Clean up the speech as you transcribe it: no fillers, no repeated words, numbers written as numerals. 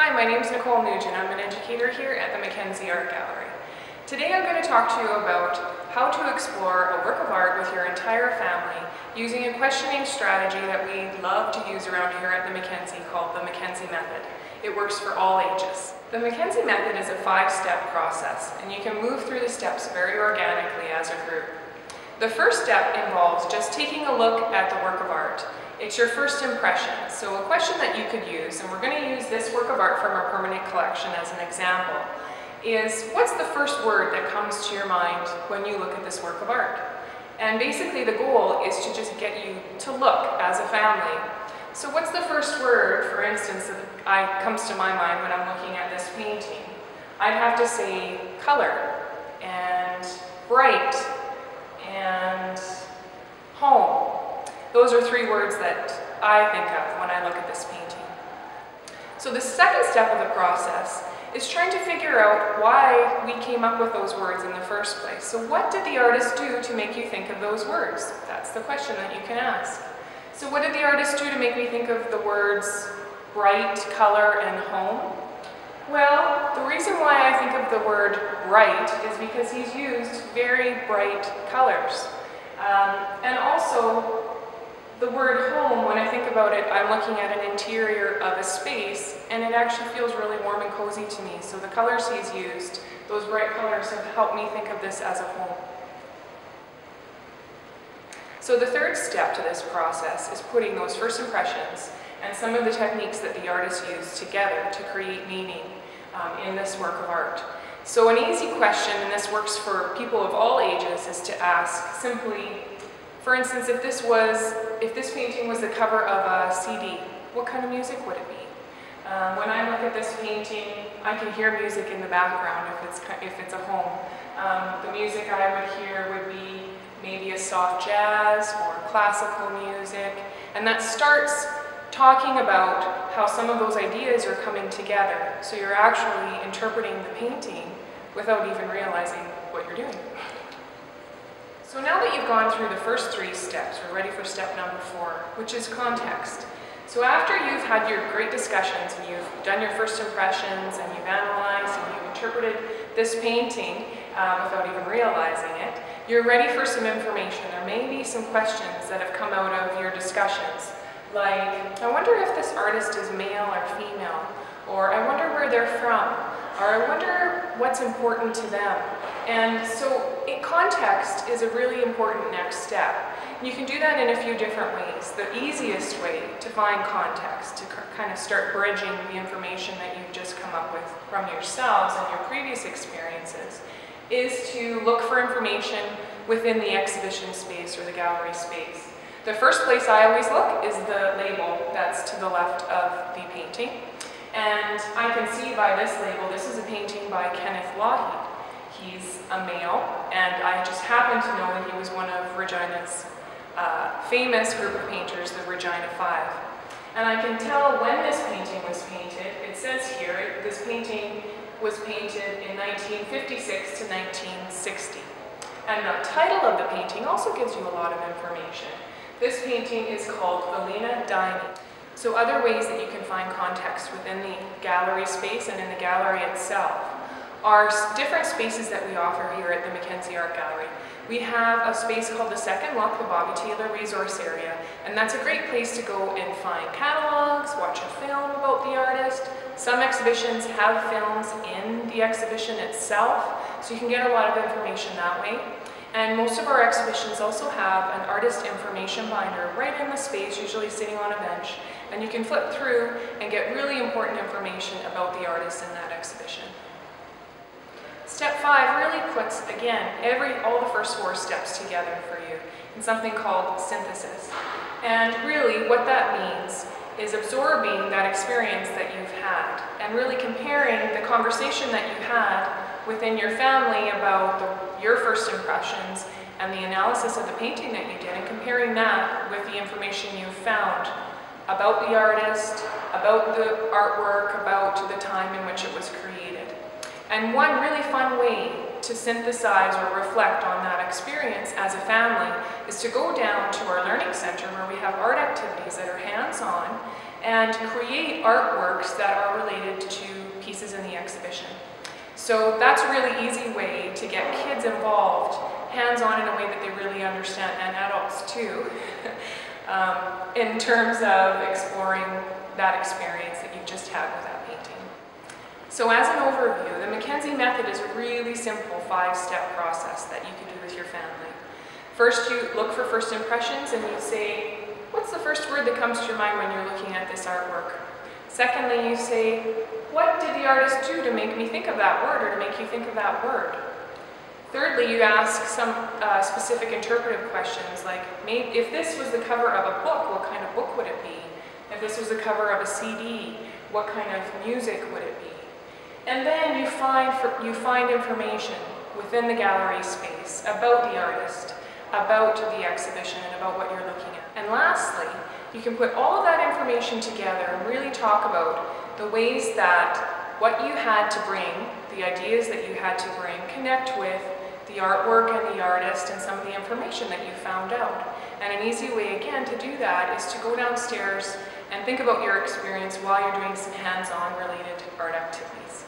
Hi, my name is Nicole Nugent. I'm an educator here at the MacKenzie Art Gallery. Today I'm going to talk to you about how to explore a work of art with your entire family using a questioning strategy that we love to use around here at the MacKenzie called the MacKenzie Method. It works for all ages. The MacKenzie Method is a 5-step process, and you can move through the steps very organically as a group. The first step involves just taking a look at the work of art. It's your first impression. So a question that you could use, and we're going to use this work of art from our permanent collection as an example, is what's the first word that comes to your mind when you look at this work of art? And basically the goal is to just get you to look as a family. So what's the first word, for instance, that comes to my mind when I'm looking at this painting? I'd have to say color, and bright, and home. Those are 3 words that I think of when I look at this painting. So the second step of the process is trying to figure out why we came up with those words in the first place. So what did the artist do to make you think of those words? That's the question that you can ask. So what did the artist do to make me think of the words bright, color, and home? Well, the reason why I think of the word bright is because he's used very bright colors. And also, the word home, when I think about it, I'm looking at an interior of a space, and it actually feels really warm and cozy to me. So the colors he's used, those bright colors, have helped me think of this as a home. So the third step to this process is putting those first impressions and some of the techniques that the artist used together to create meaning in this work of art. So an easy question, and this works for people of all ages, is to ask simply, for instance, if this painting was the cover of a CD, what kind of music would it be? When I look at this painting, I can hear music in the background if it's a home. The music I would hear would be maybe a soft jazz or classical music, and that starts talking about how some of those ideas are coming together. So you're actually interpreting the painting without even realizing what you're doing. So now that you've gone through the first 3 steps, we're ready for step number 4, which is context. So after you've had your great discussions and you've done your first impressions and you've analyzed and you've interpreted this painting without even realizing it, you're ready for some information. There may be some questions that have come out of your discussions, like, I wonder if this artist is male or female, or I wonder where they're from, or I wonder what's important to them. And so context is a really important next step. You can do that in a few different ways. The easiest way to find context, to kind of start bridging the information that you've just come up with from yourselves and your previous experiences, is to look for information within the exhibition space or the gallery space. The first place I always look is the label that's to the left of the painting. And I can see by this label, this is a painting by Kenneth Lougheed. He's a male, and I just happen to know that he was one of Regina's famous group of painters, the Regina 5. And I can tell when this painting was painted. It says here, this painting was painted in 1956 to 1960. And the title of the painting also gives you a lot of information. This painting is called Valina Dining. So other ways that you can find context within the gallery space and in the gallery itself are different spaces that we offer here at the MacKenzie Art Gallery. We have a space called the Second Look, the Bobby Taylor Resource Area, and that's a great place to go and find catalogs, watch a film about the artist. Some exhibitions have films in the exhibition itself, so you can get a lot of information that way. And most of our exhibitions also have an artist information binder right in the space, usually sitting on a bench, and you can flip through and get really important information about the artist in that exhibition. Step 5 really puts, again, all the first 4 steps together for you in something called synthesis. And really what that means is absorbing that experience that you've had and really comparing the conversation that you had within your family about your first impressions and the analysis of the painting that you did, and comparing that with the information you've found about the artist, about the artwork, about the time in which it was created. And one really fun way to synthesize or reflect on that experience as a family is to go down to our learning center where we have art activities that are hands-on, and create artworks that are related to pieces in the exhibition. So that's a really easy way to get kids involved, hands-on in a way that they really understand, and adults too, in terms of exploring that experience that you've just had with that painting. So as an overview, the MacKenzie Method is a really simple 5-step process that you can do with your family. First, you look for first impressions and you say, what's the first word that comes to your mind when you're looking at this artwork? Secondly, you say, what did the artist do to make me think of that word or to make you think of that word? Thirdly, you ask some specific interpretive questions like, if this was the cover of a book, what kind of book would it be? If this was the cover of a CD, what kind of music would it be? And then you find information within the gallery space about the artist, about the exhibition, and about what you're looking at. And lastly, you can put all of that information together and really talk about the ways that what you had to bring, the ideas that you had to bring, connect with the artwork and the artist and some of the information that you found out. And an easy way, again, to do that is to go downstairs and think about your experience while you're doing some hands-on related art activities.